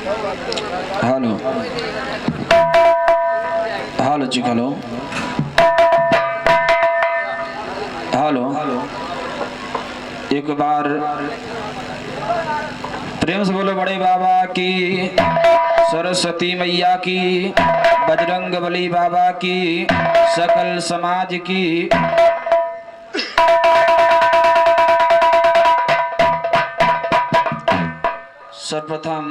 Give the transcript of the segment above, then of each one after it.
Hello hello जी, hello hello. एक बार प्रेम से बोलो बड़े बाबा की, सरस्वती मैया की, बजरंग बली बाबा की, सकल समाज की। सर्वप्रथम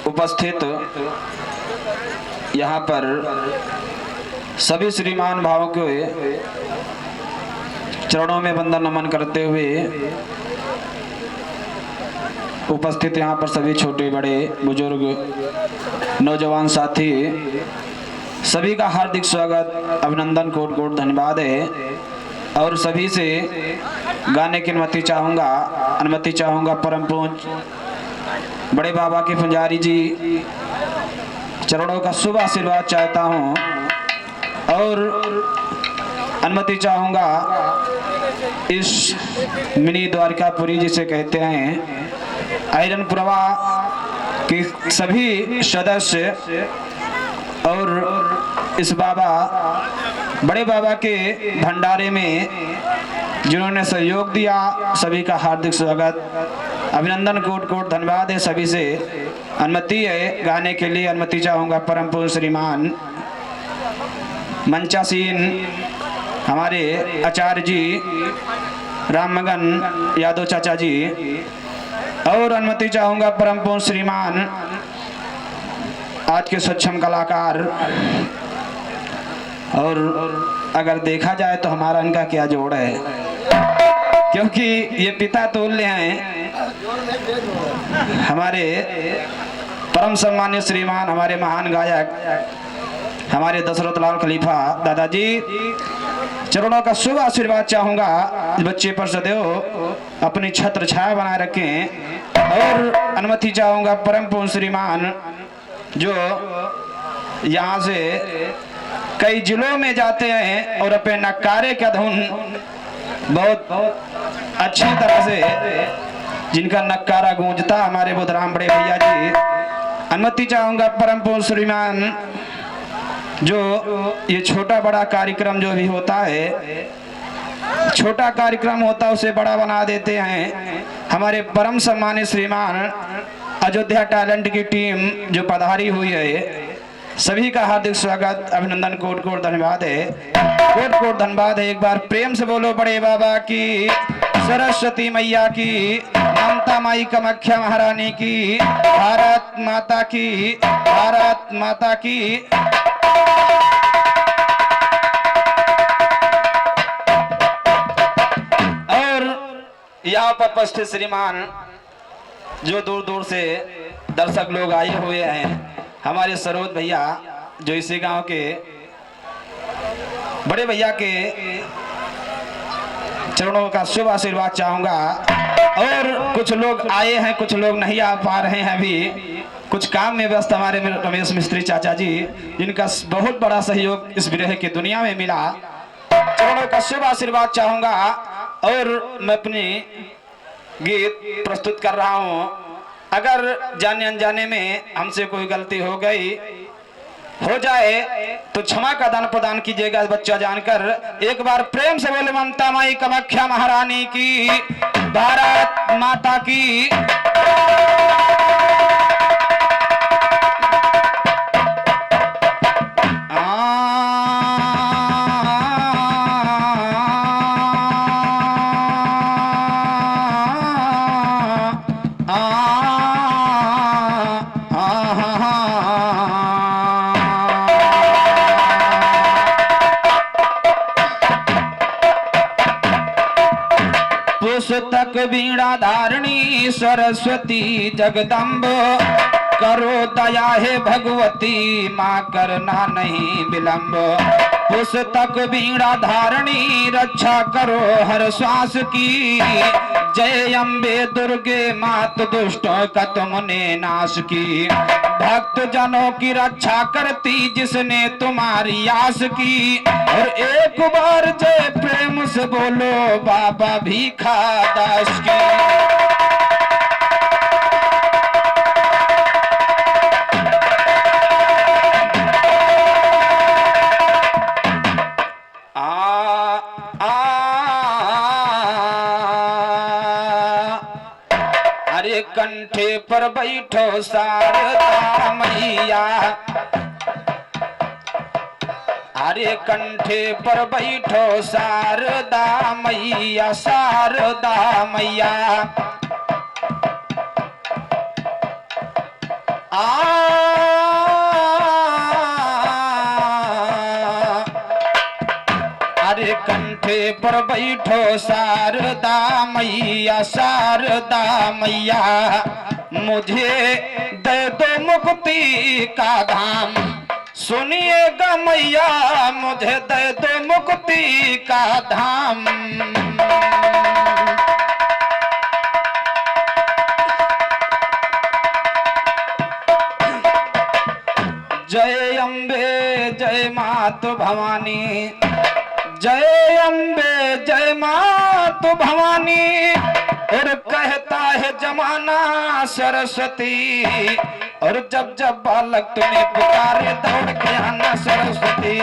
उपस्थित यहाँ पर सभी श्रीमान भावों के चरणों में वंदन नमन करते हुए, उपस्थित यहाँ पर सभी छोटे बड़े बुजुर्ग नौजवान साथी, सभी का हार्दिक स्वागत, अभिनंदन, कोट कोट धन्यवाद है। और सभी से गाने की अनुमति चाहूँगा परम पूज्य बड़े बाबा के पुजारी जी चरणों का शुभ आशीर्वाद चाहता हूँ। और अनुमति चाहूँगा इस मिनी द्वारकापुरी जिसे कहते हैं, आयरन प्रवाह के सभी सदस्य और इस बाबा बड़े बाबा के भंडारे में जिन्होंने सहयोग दिया, सभी का हार्दिक स्वागत, अभिनंदन, कोट कोट धन्यवाद है। सभी से अनुमति है गाने के लिए। अनुमति चाहूँगा परम पूज्य श्रीमान मंचासीन हमारे आचार्य जी राम मगन यादव चाचा जी। और अनुमति चाहूँगा परम पूज्य श्रीमान आज के सक्षम कलाकार। और अगर देखा जाए तो हमारा इनका क्या जोड़ है, क्योंकि ये पिता तुल्य हैं हमारे परम सम्मान्य श्रीमान, हमारे महान गायक हमारे दशरथ लाल खलीफा दादाजी। चरणों का शुभ आशीर्वाद चाहूँगा, इस बच्चे पर सदैव अपनी छत्र छाया बनाए रखें। और अनुमति चाहूँगा परम पूज्य श्रीमान जो यहाँ से कई जिलों में जाते हैं और अपने नक्कारे का धुन बहुत अच्छी तरह से जिनका नक्कारा गूंजता, हमारे बुधराम बड़े भैया जी। अनुमति चाहूँगा परम पूज्य श्रीमान जो ये छोटा बड़ा कार्यक्रम जो भी होता है, छोटा कार्यक्रम होता है उसे बड़ा बना देते हैं। हमारे परम सम्मानित श्रीमान अयोध्या टैलेंट की टीम जो पधारी हुई है, सभी का हार्दिक स्वागत, अभिनंदन, कोट कोट धन्यवाद है, कोट कोट धन्यवाद है। एक बार प्रेम से बोलो बड़े बाबा की, सरस्वती मैया की, ममता माई कामाख्या महारानी की, भारत माता की, भारत माता की। और यहाँ पर उपस्थित श्रीमान जो दूर दूर से दर्शक लोग आए हुए हैं, हमारे सरोज भैया जो इसी गांव के बड़े भैया के चरणों का शुभ आशीर्वाद चाहूँगा। और कुछ लोग आए हैं, कुछ लोग नहीं आ पा रहे हैं, अभी कुछ काम में व्यस्त हमारे रमेश मिस्त्री चाचा जी, जिनका बहुत बड़ा सहयोग इस विरह की दुनिया में मिला। चरणों का शुभ आशीर्वाद चाहूँगा। और मैं अपनी गीत प्रस्तुत कर रहा हूँ। अगर जाने अनजाने में हमसे कोई गलती हो जाए तो क्षमा का दान प्रदान कीजिएगा बच्चा जानकर। एक बार प्रेम से बोले ममता माई कामाख्या महारानी की, भारत माता की। पुस्तक वीणा धारणी सरस्वती जगदम्ब, करो दया है भगवती माँ करना नहीं विलंब। पुस्तक वीणा धारणी रक्षा करो हर श्वास की, जय अम्बे दुर्गे मात दुष्टों का तुमने नाश की। भक्त जनों की रक्षा करती जिसने तुम्हारी आस की। और एक बार जय प्रेम से बोलो बाबा भीखा दास की। अरे कंठे पर बैठो शारदा मैया, अरे कंठे पर बैठो शारदा मैया, शारदा मैया। अरे कंठे पर बैठो शारदा मैया, शारदा मैया। मुझे दे दो मुक्ति का धाम, सुनिएगा मैया मुझे दे दो मुक्ति का धाम। जय अम्बे जय मातु भवानी, जय अम्बे जय मातु भवानी। और कहता है जमाना सरस्वती, और जब जब बालक तुम्हें पुकारे दौड़ के आना सरस्वती।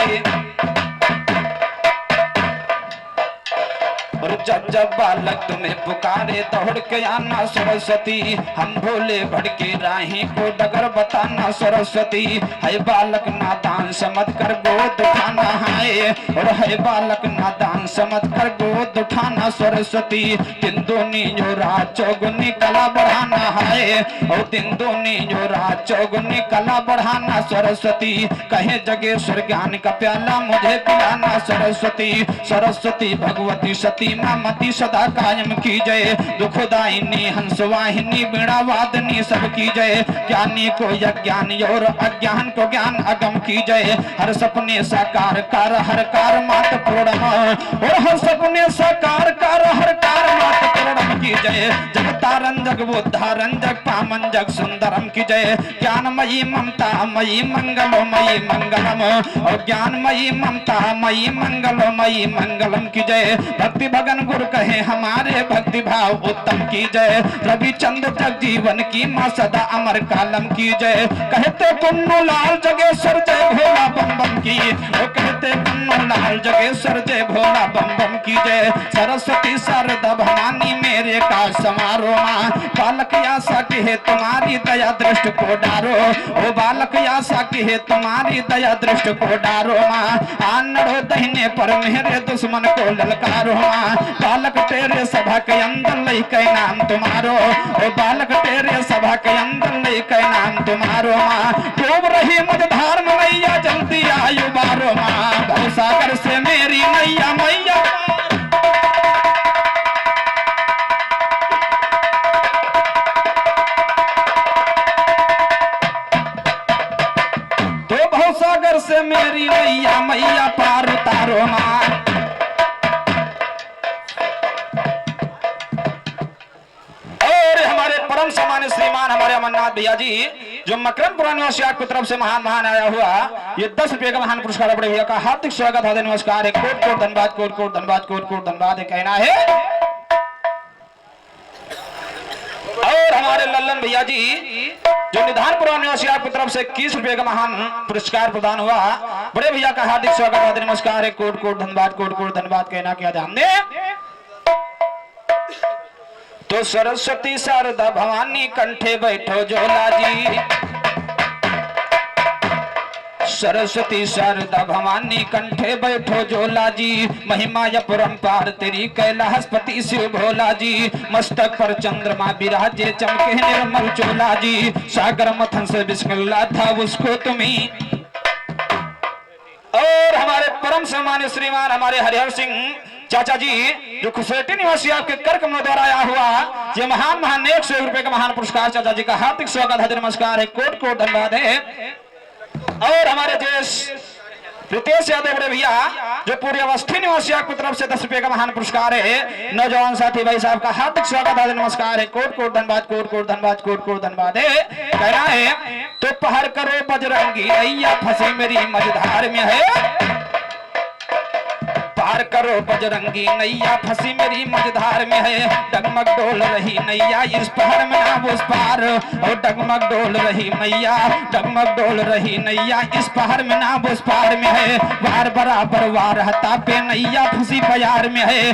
और जब जब बालक तुम्हें पुकारे दौड़ के आना सरस्वती। हम भोले भड़के राही को डगर बताना सरस्वती। है बालक नादान समझ कर गोद उठाना है, और है बालक नादान समझ कर गोद उठाना सरस्वती। दिन दूनी जो रात चौगुनी कला बढ़ाना है, और दिन दूनी जो रात चौगुनी कला बढ़ाना सरस्वती। कहे जगेश्वर ज्ञान का प्याला मुझे पिलाना सरस्वती। सरस्वती भगवती सती मती सदा कायम की जय। दुखदायिनी हंसवाहिनी बीणा वादनी सब की जय। ज्ञानी को अज्ञानी और अज्ञान को ज्ञान अगम की जय। हर सपने साकार कर हर कार मात पूर्णम, और हर सपने साकार कर हर कार मात पूर्णम की जय। जगतारन जग बुद्धारन जग पामन जग सुंदरम की जय। ज्ञानमयी ममता मयी मंगलमयी मंगलम, और ज्ञानमयी ममता मयी मंगलमयी मंगलम की जय। भक्ति भगन गुरु कहे हमारे भक्ति भाव उत्तम की जय। रविचंद्र जग जीवन की माँ सदा अमर कालम की जय। कहते पुन्नु लाल जगेश्वर जय भोला बम बम की, वो कहते पुन्नु लाल जगेश्वर जय भोला बम बम की जय। सरस्वती शारदा भवानी मेरे का समारोह, बालक आशा की है तुम्हारी दया दृष्ट को डारो। ओ बालक आशा की है तुम्हारी दया दृष्ट को डारो। आनड़ो दहीने पर मेरे दुश्मन को ललकारो। बालक तेरे सभा के अंदर लई के नाम तुम्हारो। ओ बालक तेरे सभा के अंदर लई के नाम तुम्हारो। डूब रही मझधार में मैया जल्दी आयु बारो। माँ भवसागर से मेरी मैया मैया। तो भवसागर से मेरी मैया मैया पार उतारो। माँ परम सम्मानित श्रीमान हमारे अमरनाथ भैया जी, जो मकरमपुरा निवासी की तरफ से महान आया हुआ, ये 10 रुपए का महान पुरस्कार बड़े भैया का हार्दिक स्वागत है, नमस्कार है, कोट कोट धन्यवाद, कोट कोट धन्यवाद, कोट कोट धन्यवाद है कहना है। और हमारे लल्लन भैया जी, जो निधानपुरा निवासी की तरफ से 21 रुपए का महान पुरस्कार प्रदान हुआ, बड़े भैया का हार्दिक स्वागत है, नमस्कार है, कोट कोट धन्यवाद, कोट कोट धन्यवाद कहना क्या ध्यान दे। तो सरस्वती शारदा भवानी कंठे बैठो जोला जी। सरस्वती शारदा भवानी कंठे बैठो जोला जी। महिमा अपरंपार तेरी कैलाशपति शिव भोला जी। मस्तक पर चंद्रमा विराजे चमके निर्मल चोला जी। सागर मथन से बिस्मिल्लाह था उसको तुम्ही। और हमारे परम सम्मानित श्रीमान हमारे हरिहर सिंह चाचा जी, जो खुशेटी निवासी आपके कर कमलों द्वारा आया हुआ, ये महान 101 रुपए का महान पुरस्कार चाचा जी का हार्दिक स्वागत है, नमस्कार है, कोट कोट धन्यवाद है। और हमारे देश रितेश यादव बड़े भैया, जो पूरी अवस्थी निवासी आपकी तरफ से 10 रुपए का महान पुरस्कार है, नौजवान साथी भाई साहब का हार्दिक स्वागत है, नमस्कार है, कोट कोट धन्यवाद, कोट कोट धन्यवाद, कोट कोट धन्यवाद है कहना है। तो पहर करो बजरंगी नैया फंसी मेरी मझधार में है। पार करो बजरंगी नैया फंसी मेरी मझधार में है। डगमग डोल रही नैया इस पहाड़ में ना उस पार पहाड़ और डगमग डोल रही मैया, डगमग डोल रही नैया, इस पहाड़ में ना उस पहाड़ में है, वार बराबर वार हता पे नैया फंसी प्यार में है,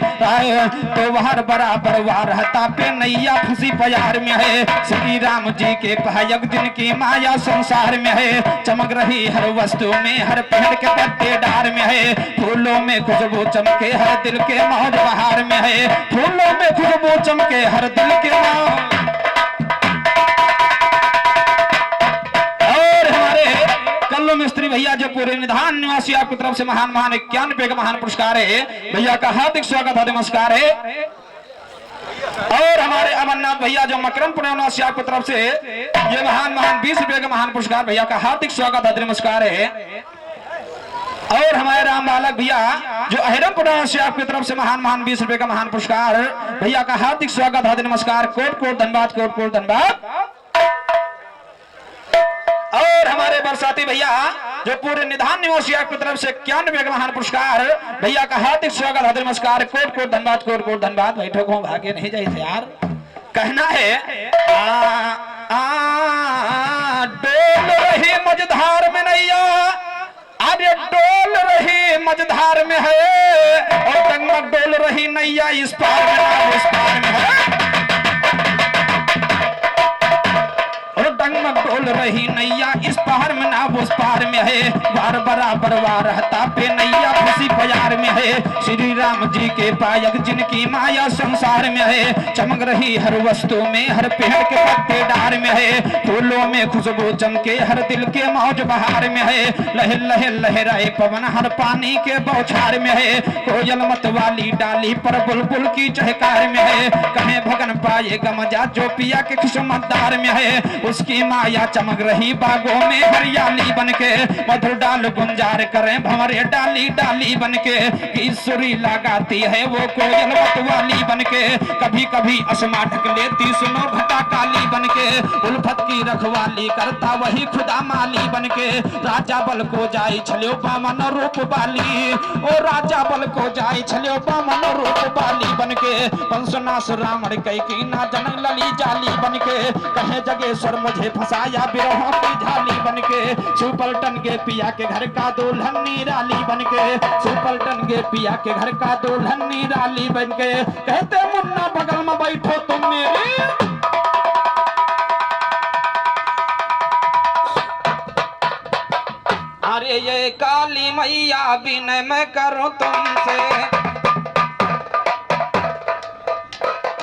तो वार बराबर वार हता पे नैया फंसी प्यार में है। श्री राम जी के पायक जिनकी माया संसार में है, चमक रही हर वस्तु में, हर पेड़ के पत्ते डार में है, फूलों में खुशबू चमके हर दिल के मौज बहार में है, फूलों में खुशबू चमके हर दिल के मौज। और हमारे कल्लू मिस्त्री भैया जो पूरे निधान निवासी आपकी तरफ से महान महान 91 का महान पुरस्कार है, भैया का हार्दिक स्वागत है, नमस्कार है। और हमारे अमरनाथ भैया जो मकरमपुर निवासी आपकी तरफ से ये महान महान 20 रुपए का महान पुरस्कार, भैया का हार्दिक स्वागत है, नमस्कार है। और हमारे राम बालक भैया जो अहिरमपुर से आपकी तरफ से महान महान 20 रुपए का महान पुरस्कार, भैया का हार्दिक स्वागत है, नमस्कार, कोट कोट धन्यवाद, कोट कोट धन्यवाद। और हमारे बरसाती भैया जो पूरे निधान निवासी आपकी तरफ से 91 का महान पुरस्कार, भैया का हार्दिक स्वागत है, नमस्कार, कोट कोट धन्यवाद, कोट कोट धन्यवाद। बैठो को भागे नहीं जाए थे यार, कहना है डोल रही मझधार में नैया, अरे डोल रही मझधार में है, और डगमग डोल रही नैया इस पार में उस पार में है, और डगमग डोल रही नैया इस पहाड़ में ना उस पहाड़ में है, वार बराबर वार हता पे नैया खुशी प्यार में है। श्री राम जी के पायक जिनकी माया संसार में है, चमक रही हर वस्तु में, हर पेड़ के पत्ते डार में है, फूलों में खुशबू चमके हर दिल के मौज बहार में है, लहर लहर लहराए पवन हर पानी के बौछार में है, कोयल मत वाली डाली पर बुलबुल की चहकार में है, कहे भगन पाए गमजा जो पिया के किस्मतदार में है, उसकी माया चमक रही बागों में हरियाली बनके, मधुर डाल गुंजार करें भंवरे डाली डाली बनके, ईश्वरी लगाती है वो कोयल मतवाली बनके, कभी कभी असमा ढक लेती सुनो घटा काली बनके, उल्फत की रखवाली करता वही खुदा माली बनके, राजा बल को जाई छल्यो बामन रूप बाली, ओ राजा बल को जाई छल्यो बामन रूप बाली बनके, पंसनास रावण कैकी ना जनक लली जाली बनके, कहे जगेश्वर मुझे फसाया बिरहों की झाली बनके, सुपलटन के पिया के घर का दुल्हन निराली बनके, सुपलटन के पिया के घर का दुल्हन निराली बनके, कहते मुन्ना बगल में बैठो तुम मेरी, अरे ये काली मैया विनय मैं करूं तुमसे,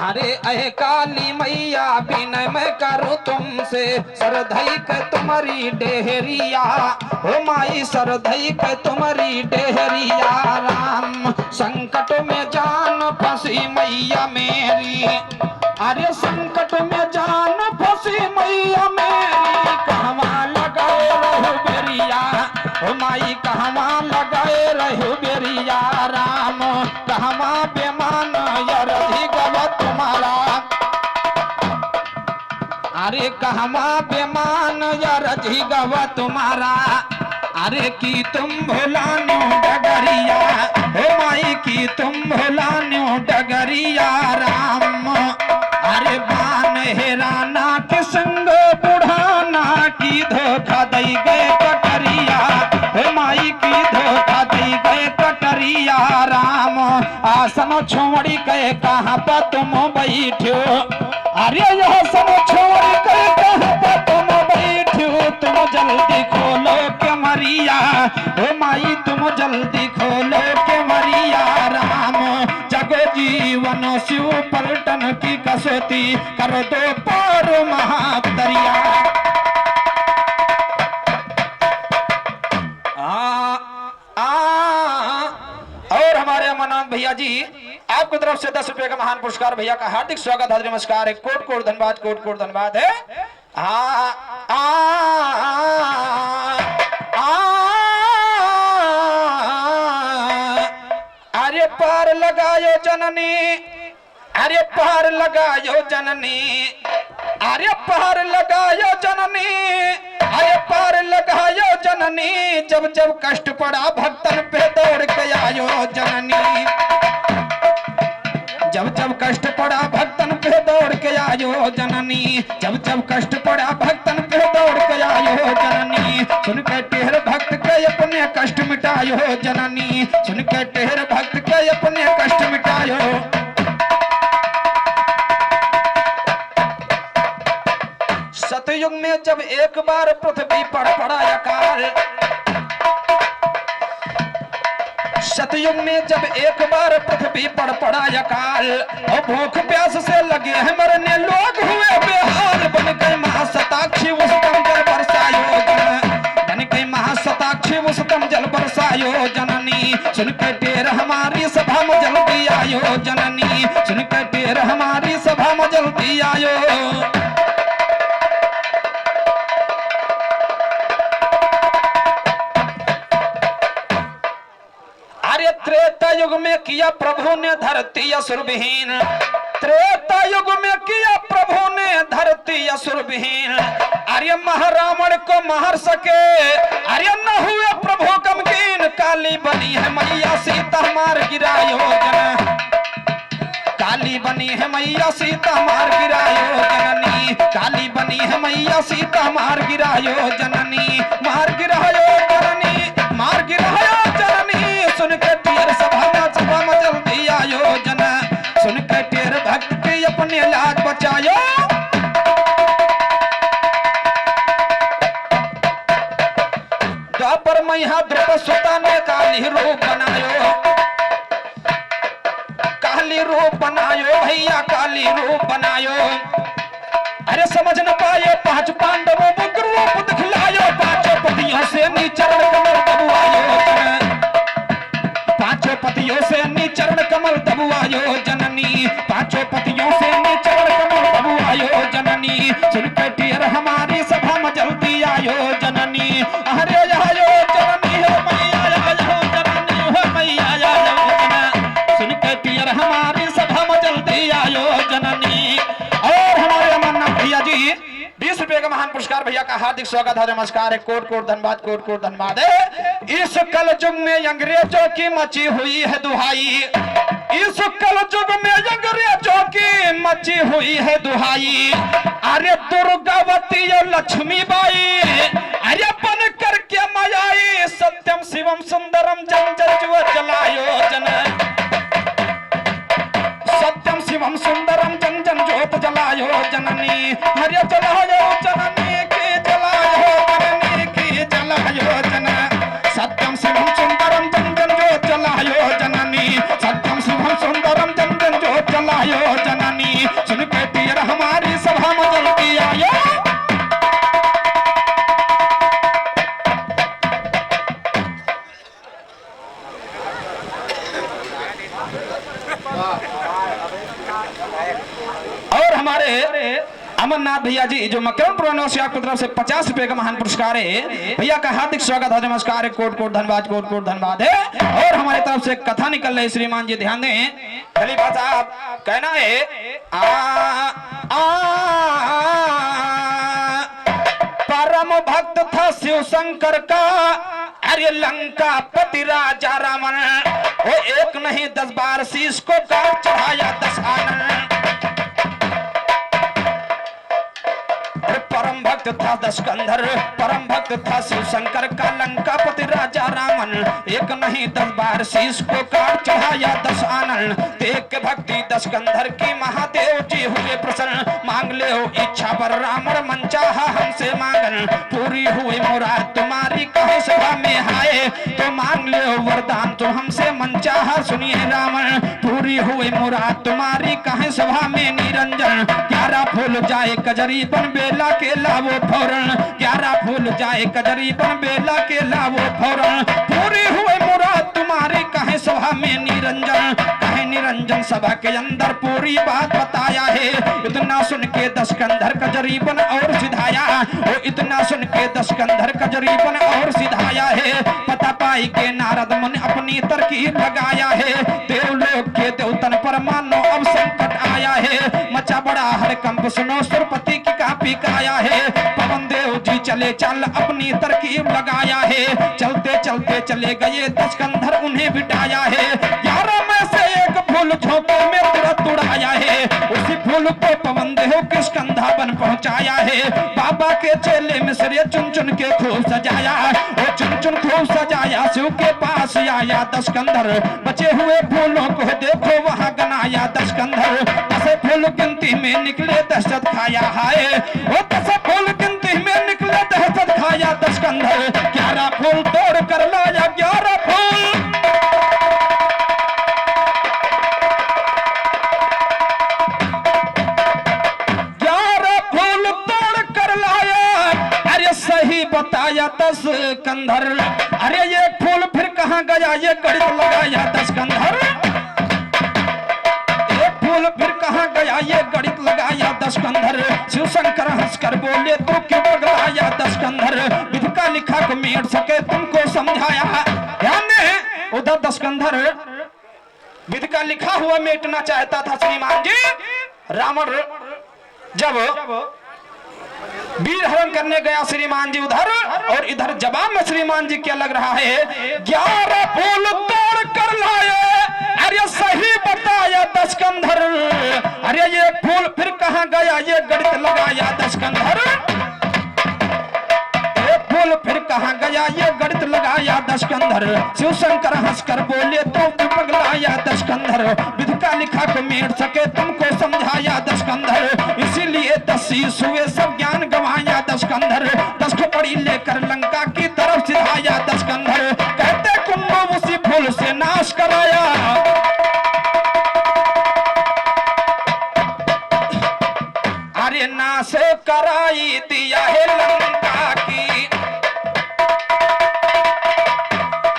अरे अहे काली मैया विनय मैं करूं तुमसे, सरधई के तुम्हारी डेहरिया, ओ माई सरधई के तुम्हारी डेहरिया, राम संकट में जान फंसी मैया मेरी, अरे संकट में जान फंसी मैया मेरी, कहवा लगाए रहू बेरिया, ओ माई कहवा लगाए रहू बेरिया, राम कहवा बेमान यरधि गवा तुम्हारा, अरे कहवा बेमान यरधि गवा तुम्हारा, अरे की तुम भुलानो डगरिया, ओ माई की तुम भुलानो डगरिया, राम अरे बान हेराना के संग बुढ़ाना की धोखा दई गए कटरिया, हे माई की धोखा दई गए कटरिया, राम आसन छोड़ी के कहाँ पर तुम बैठो, अरे यह सब छोड़ के कहाँ पर तुम बैठो, तुम जल्दी खोलो के मरिया, हे माई तुम जल्दी खोलो के मरिया, राम जगो जीवन शिव पलटन की कसौती कर दो पार महादरिया। और हमारे अमरनाथ भैया जी आपकी तरफ से 10 रुपए का महान पुरस्कार, भैया का हार्दिक स्वागत है, नमस्कार है, कोट कोट धन्यवाद, कोट कोट धन्यवाद है। अरे पार लगायो जननी, अरे पार लगायो जननी, अरे पार लगायो जननी, अरे पार लगायो जननी, जब जब कष्ट पड़ा भक्तन पे दौड़ के आयो जननी, जब जब कष्ट पड़ा भक्तन पे दौड़ के आयो जननी, जब जब कष्ट पड़ा भक्तन पे दौड़ के आयो जननी, सुन के टेहर भक्त के अपने कष्ट मिटायो जननी, सुन के टेहर भक्त के अपने कष्ट मिटायो। सतयुग में जब एक बार पृथ्वी पर पड़ा अकाल, सतयुग में जब एक बार पृथ्वी पर पड़ा अकाल, और भूख प्यास से लगे हैं मरने लोग हुए बेहाल, बन गई महाशताक्षी उष्णम जल बरसायो बन गई महाशताक्षी उष्णम जल बरसायो जननी, सुन के टेर हमारी सभा में जल्दी आयो जननी, सुन के टेर हमारी सभा में जल्दी आयो। त्रेता युग में किया प्रभु ने धरती असुरविहीन, त्रेता युग में किया प्रभु ने धरती असुरविहीन, आर्य महारावण को मार सके, आर्य न हुए प्रभु गमगीन, काली बनी है मैया सीता मार गिरायो जन, काली बनी है मैया सीता मार गिरायो जननी, काली बनी है मैया सीता मार गिरायो जननी, मार गिरायो जननी, मार गिरायो जननी, सुन के टेर सभा में जल्दी आयो जन, सुन के टेर भक्त के अपने लाज बचायो। द्वापर मैया द्रुपद सुता ने काली रूप बनायो, काली रूप बनायो भैया काली रूप बनायो, अरे समझ न पाए पांच पांडवों उग्र रूप दिखलायो, पांचों पतियों से नीचरण कमल दबुआयो, पांचों पतियों से नीचरण कमल दबुआयो जननी, पांचों पतियों से नीचरण कमल दबुआयो जननी, सुन के टेर हमारी सभा में जल्दी आयो जननी, अरे आयो जननी हो मैया आयो जननी हो मैया आयो जननी, सुन के टेर हमारी सभा में जल्दी आयो जननी। और हमारे अमरनाथ भैया जी 20 रुपए का महान पुरस्कार भैया का हार्दिक स्वागत है, नमस्कार है, कोट कोट धन्यवाद, कोट कोट धन्यवाद है। इस कल युग में अंग्रेजों की मची हुई है दुहाई, इस कल युग में अंग्रेजों की मची हुई है दुहाई, अरे दुर्गावती और लक्ष्मी बाई, अरे बन करके मायाई, सत्यम शिवम सुंदरम जन जजुआ जलायो जन, सत्यम शिवम सुंदरम जन जन ज्योत जलायो जननी, हरे जलायो जननी की जलायो जननी की जलायो जन, सत्यम शिवम सुंदरम जन जन ज्योत जलायो जननी, सत्यम शिवम सुंदरम जन जन ज्योत जलायो जननी, सुन के टेर हमारी सभा में जल्दी आयो। और हमारे अमरनाथ भैया जी जो मकरम पुराना से आपकी तरफ से 50 रुपए का महान पुरस्कार है, भैया का हार्दिक स्वागत है, नमस्कार है, कोट कोट धन्यवाद, कोट कोट धन्यवाद है। और हमारी तरफ से कथा निकल रही, श्रीमान जी ध्यान दें, खलीफा साहब कहना है परम भक्त था शिव शंकर का, अरे लंका पति राजा रावण, वो एक नहीं 10 बार शीश को काट चढ़ाया 10 आनन, परम भक्त था दशकंधर, परम भक्त था शिव शंकर का लंका पति राजा रावण, एक नहीं 10 बार शीश को काट चढ़ाया 10 आनन, देख के भक्ति दशकंधर की महादेव जी हुए प्रसन्न, मांग ले हो इच्छा पर रावण मन चाहा हमसे मांगन, पूरी हुई मुराद तुम्हारी कहे सभा में आए, तो मांग ले हो वरदान तुम हमसे मन चाहा सुनिए रावण, पूरी हुई मुराद तुम्हारी कहे सभा में निरंजन, 11 फूल जाए कजरी बन बेला के लावो फौरन, 11 फूल जाए कजरी बन बेला के लावो फौरन, पूरी हुए मुराद तुम्हारी कहे सभा में निरंजन, कहे निरंजन सभा के अंदर पूरी बात बताया है, इतना सुन के दशकंधर कजरी बन और सिधाया, वो इतना सुन के दशकंधर कजरी बन और सिधाया है, पता पाई के नारद मुनि अपनी तरकीब लगाया है, देवलोक के देवतन पर मानो अब संकट आया है, मचा बड़ा हरकंप सुनो सुरपति की कापी काया है, पवन देव जी चले चल अपनी तरकीब लगाया है, चलते चलते चले गए दशकंधर उन्हें बिठाया है, 11 में से एक फूल झोंके में तुरंत उड़ाया है, उसी फूल को पवन देव सजाया है। बाबा के चेले मिसरे चुन चुन के खूब सजाया, वो चुन चुन खूब सजाया। शिव के पास आया दशकंधर, बचे हुए फूलों को देखो वहां गनाया दशकंधर। 10 फूल गिनती में निकले दहशत खाया है, वो 10 फूल गिनती में निकले दहशत खाया दशकंधर। 11 फूल तोड़ कर लाया 11 फूल, 11 फूल तोड़ कर लाया। अरे सही बताया दशकंधर, अरे ये फूल फिर कहाँ गया ये गणित लगाया दशकंधर। फूल फिर कहाँ गया ये गणित लगाया दशकंधर। शिव शंकर हंसकर बोले तो क्यों पगलाया दशकंधर। विधि का लिखा को मेट सके तुमको समझाया। ध्यान में उधर दशकंधर विधि का लिखा हुआ मेटना चाहता था श्रीमान जी। रावण जब वीर हरण करने गया श्रीमान जी उधर, और इधर जवाब में श्रीमान जी क्या लग रहा है, 11 फूल तोड़ कर लाए। अरे सही बताया दशकंधर, अरे ये फूल फिर कहाँ गया ये गणित लगाया दशकंधर। फूल फिर कहाँ गया ये गणित लगाया दशकंधर। शिव शंकर हंसकर बोले तो क्यों पगलाया दशकंधर। विधि का लिखा को मेट सके तुमको समझाया दशकंधर। इसीलिए 10 शीश हुए सब ज्ञान गवाया दशकंधर। 10 खोपड़ी लेकर लंका की तरफ सिधाया दशकंधर। कहते कुंभ उसी फूल से नाश कराया। अरे नाश कराई दिया है लंका की,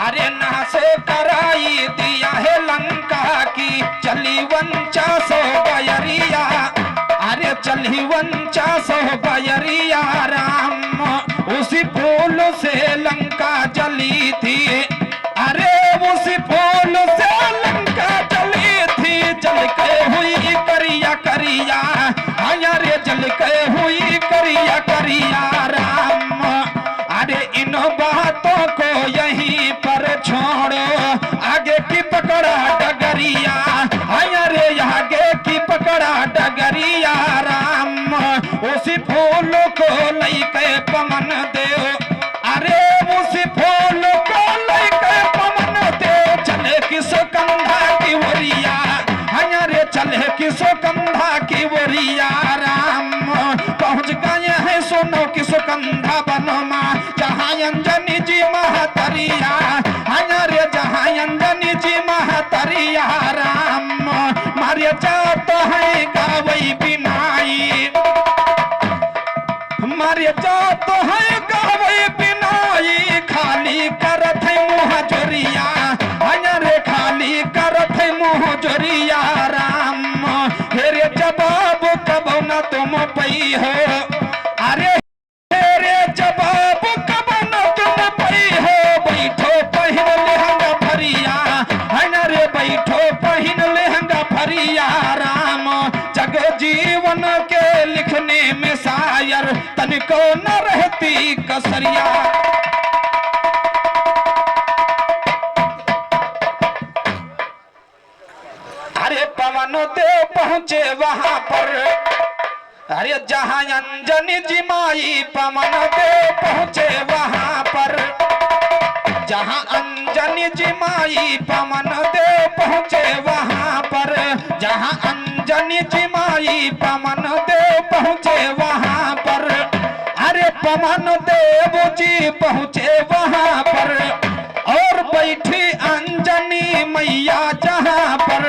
अरे नाश कराई दिया है लंका की। चली 49 बयरिया, अरे चली 49 बयरिया राम, उसी फूल से लंका जली थी। अरे उसी फूल से लंका जली थी। जल के हुई करिया करिया, अरे जल के हुई करिया करिया राम। अरे इन बातों को यहीं पर छोड़ो, आगे की पकड़ा डगरिया। अरे आगे की पकड़ा डगरिया राम, उसी फूल को लेके पवन देव। अरे उसी फूल को लेके पवन देव। चले किसो कंधा की वरिया, अरे चले किसो कंधा की वरिया राम। पहुंच गए हैं सुनो किसो कंधा बनमा, जहाँ अंजनी जी महतरिया। अरे जहाँ अंजनी जी महतरिया राम, मारे जात है गावई बिनाई, मारे जात है गावई बिनाई। खाली करत है मुँह जोरिया, अरे खाली करत है मुँह जोरिया राम। हेरे जवाब कब न तुम पई हो, अरे हेरे जवाब कब न तुम पई हो। बैठो पहिन लेहंगा फरिया, अरे बैठो पहिन लेहंगा फरिया राम। जग जीवन के लिखने में शायर तनिको न रहती कसरिया। अरे पवन देव पहुंचे वहां पर, अरे जहां अंजनी जी माई। पवन देव पहुंचे वहां पर, जहां अंजनी जी माई। पवन देव पहुंचे वहां पर, जहां अंजनी जी माई। पवन देव पहुंचे वहां पर, अरे पवन देव जी पहुंचे वहां पर। और बैठी अंजनी मैया जहां पर,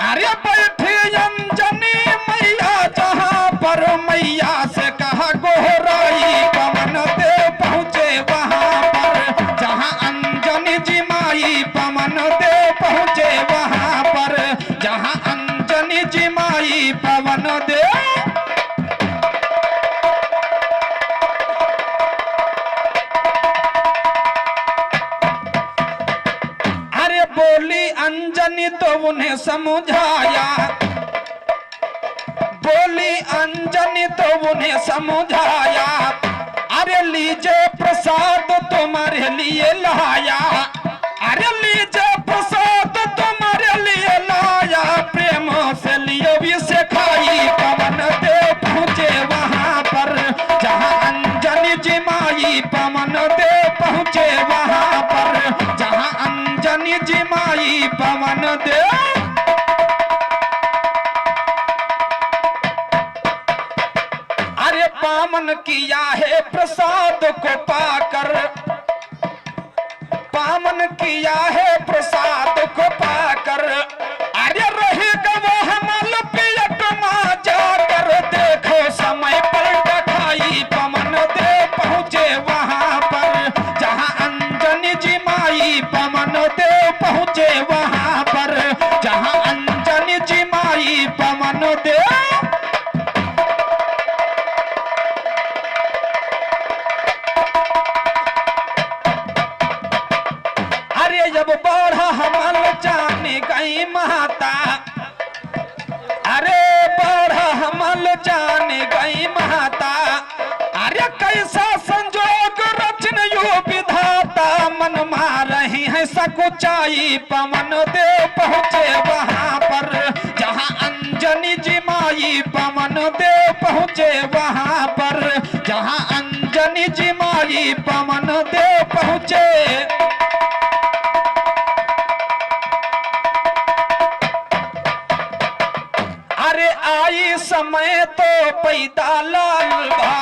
अरे बैठी अंजनी मैया जहां पर। मैया से कहा गोहराई, पवन देव पहुंचे वहां पर, जहां अंजनी जी माई। पवन देव पहुंचे वहां पर, जहां अंजनी जी माई। पवन देव बोली अंजनी तो उन्हें समझाया, बोली अंजनी तो उन्हें समझाया। अरे लीजिए प्रसाद तुम्हारे लिए लाया, अरे लीजिए प्रसाद तुम्हारे लिए लाया। प्रेम से लियो भी से खाई। पवन देव पहुंचे वहां अंजनी जी माई पवन देव। अरे पावन किया है प्रसाद को पाकर, पावन किया है प्रसाद को पाकर। अरे रहेगा वो हमल पियट मां जाकर, देखो समय पर टकाई पवन देव पहुंचे वहां पर, जहां अंजनी जी माई पवन देव पहुंचे वहां पर, जहां अंजनी जी माई पवन देव। जब बढ़ा हमल जाने गई माता, अरे बढ़ा हमल जाने गई माता। अरे कैसा संजोग रचन यो विधाता, मन मार रही है सकुचाई पवन देव पहुंचे वहां पर, जहां अंजनी जी माई पवन देव पहुंचे वहां पर, जहां अंजनी जी माई पवन देव पहुंचे। आई समय तो पैदा लाल भा,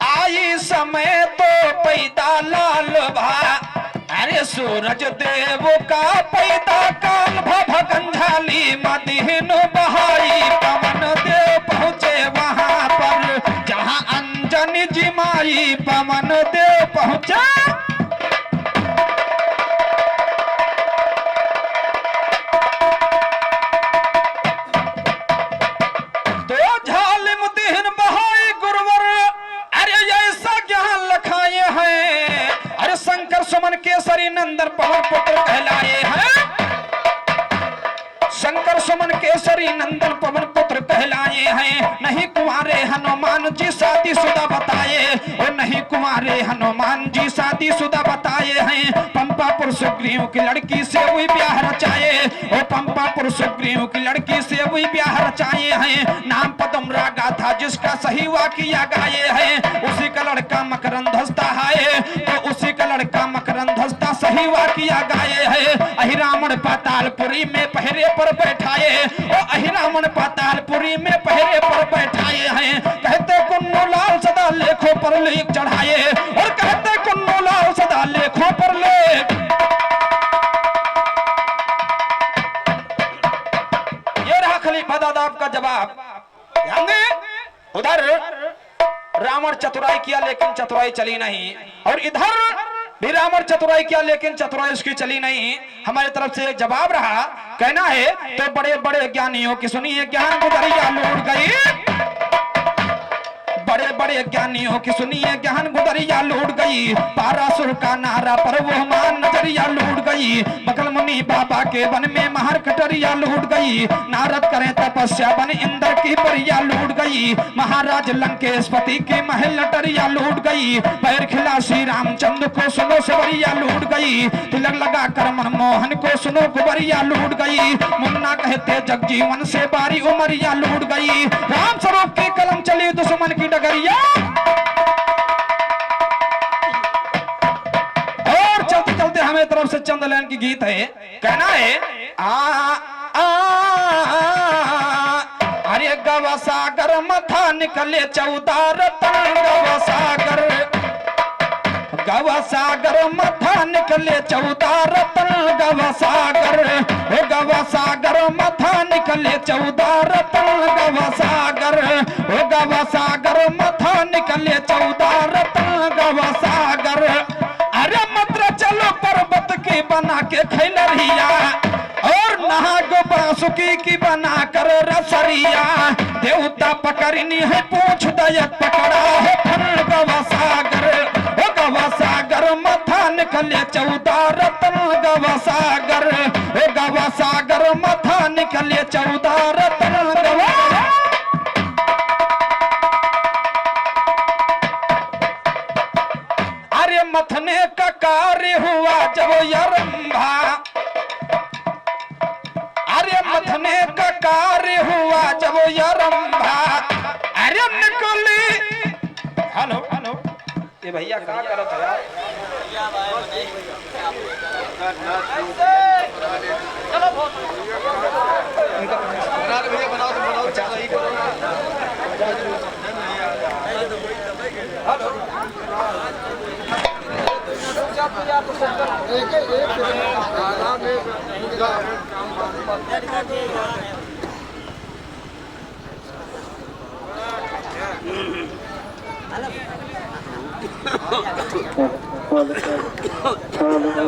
आई समय तो पैदा लाल भा। अरे सूरज देव का पैदा काल भगंझाली मदीन बहाई पवन देव पहुंचे वहां पर, जहां अंजनी जी माई पवन देव पहुंचे। सुमन केसरी नंदन पवन पुत्र कहलाए हैं, शंकर सुमन केसरी नंदन पवन पुत्र कहलाए हैं। नहीं कुंवारे हनुमान जी शादी शुदा बताए, और नहीं कुंवारे हनुमान जी शादी शुदा बताए हैं। पंपापुर सुग्रीव की लड़की से वही ब्याह रचाए, और पंपापुर सुग्रीव की लड़की से वही ब्याह रचाए हैं। नाम पदम रागा था जिसका सही वाकिया गाये हैं, उसी का लड़का मकरंद हंसता है, तो उसी का लड़का मकरंद हंसता सही वाकिया गाये है। अहिरावण पातालपुरी में पहरे पर बैठाए, और अहिरावण पातालपुरी में पहरे पर बैठाए हैं। कहते कुन्नू लाल सदा लेखों पर लेख चढ़ाए, और कहते कुन्नू लाल सदा लेखों पर लेख। ये रहा खलीफा दादाब का जवाब। ध्यान दें, उधर रावण चतुराई किया लेकिन चतुराई चली नहीं, और इधर भी रावण चतुराई किया लेकिन चतुराई उसकी चली नहीं। हमारी तरफ से जवाब रहा, कहना है तो बड़े बड़े ज्ञानियों की सुनिए ज्ञान गुदरिया लूट गई, बड़े बड़े ज्ञानियों की सुनिए ज्ञान गुदरिया लूट गई। पारासुर का नारा पर वो मान नजरिया लूट गई, बकल मुनि बाबा के वन में महर कटरिया लूट गई। नारद करें तपस्या बन इंद्र की परिया लूट गई, महाराज लंकेशपति के महल नटरिया लूट गई। पैर खिला श्री रामचंद्र को सुनो सबरिया लूट गई, तिलक लगा कर मनमोहन को सुनो कुबरिया लूट गई। मुन्ना कहते जगजीवन से बारी उमरिया लूट गई। राम स्वरूप की कलम चली दुश्मन की डगरिया, और चलते चलते हमें तरफ से चंद्रलैन की गीत है। कहना है अरे गवसागर मथा निकले 14 रतन, गवसागर गवसागर मथा निकले 14 रतन, गवसागर ओ गवसागर मथा निकले 14 रतन, गवसागर ओ गवसागर मथा निकले 14 रतन, गवसागर। अरे मत्र चलो पर्वत की बना के खैलरिया, और नहा गो बासुकी की बना कर रसरिया। देवता पकड़नी है पूछ दयत पकड़ा है फन, गवसागर ओ गवसागर मथा निकले 14 रतन, गवसागर ओ गवसागर मथा निकले 14 रतन, गवसागर। अरे मथने का कार्य हुआ जब यरंभा, अरे मथने का कार्य हुआ जब यरंभा। अरे निकली, हेलो हेलो, ये भैया क्या करत है यार? चलो बना दे भैया, बनाओ तुम बनाओ, सही करो। हेलो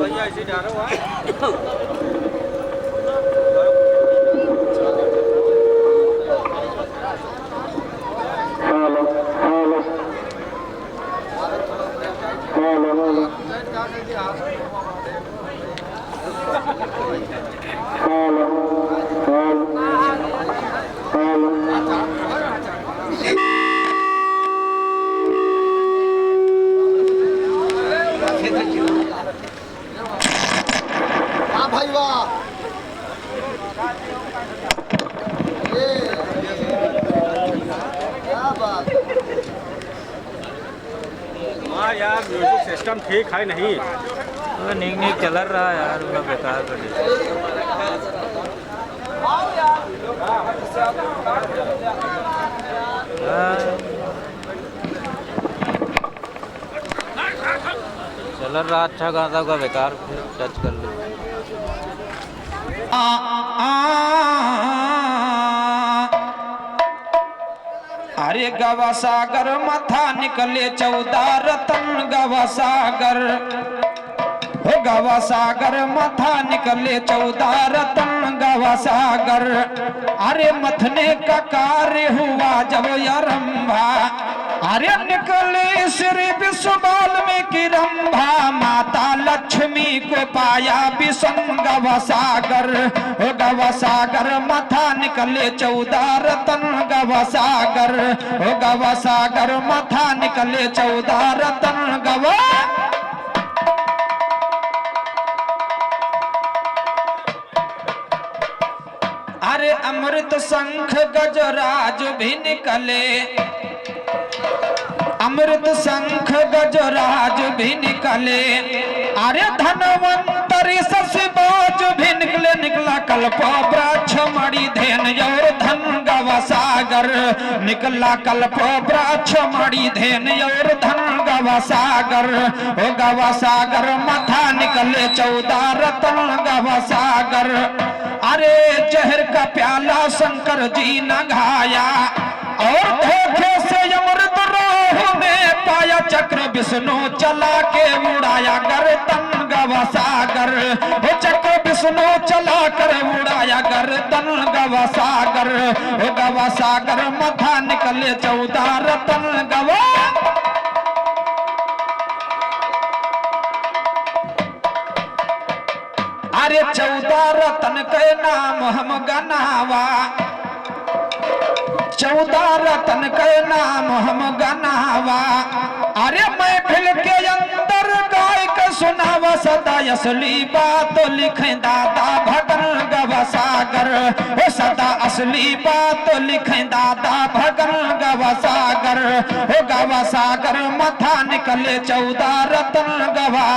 भैया ऐसे जा रहा हूँ। भाई वाह, क्या बात। हाँ यार, म्यूजिक सिस्टम ठीक है नहीं, नीक नीक चल रहा है यार, उनका बेकार कर चल रहा अच्छा गाता का बेकार फिर टच कर लो। अरे गवा सागर मथा निकले 14 रतन गवा सागर, हो गवा सागर मथा निकले 14 रतन गवा सागर। अरे मथने का कार्य हुआ जब आरंभा, अरे निकले श्री विश्व वाल्मीकि रंभा, माता लक्ष्मी को पाया विषम गवा सागर, हो गवा सागर मथा निकले 14 रतन गवा सागर, हो गवा सागर मथा निकले 14 रतन गवा। अरे अमृत शंख गजराज भी निकले, अमृत शंख गजराज भी निकले। अरे धनवंतरी शशिबाज भी निकले, निकला कल्प वृक्ष मणि धेन और धन गवा सागर, निकला कल्प वृक्ष मणि धेन और धन गवा सागर, हो गवा सागर मथा निकले 14 रतन गवा सागर। अरे जहर का प्याला शंकर जी न घाया, और धोखे से अमृत रोह में पाया, चक्र विष्णु चला के उड़ाया गर्दन गवा सागर, वो चक्र विष्णु चला कर उड़ाया गर्दन गवा सागर, वो गवा सागर मथा निकले 14 रतन गवा। अरे 14 रतन के नाम हम गनावा, 14 रतन के नाम हम गनावा। अरे महफिल के अंदर गाय के सुनावा, सदा असली बात लिखे दादा भगन गवा सागर, हो सदा असली बात लिखे दादा भगन गवा सागर, हो गवा सागर मथा निकले 14 रतन गवा।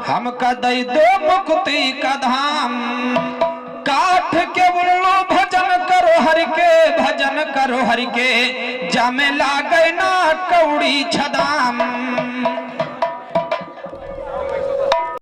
हमका दई दो मुक्ति का धाम, काठ के उल्लू भजन करो हरि के, भजन करो हरि के, जामे लागे ना कौड़ी छदाम।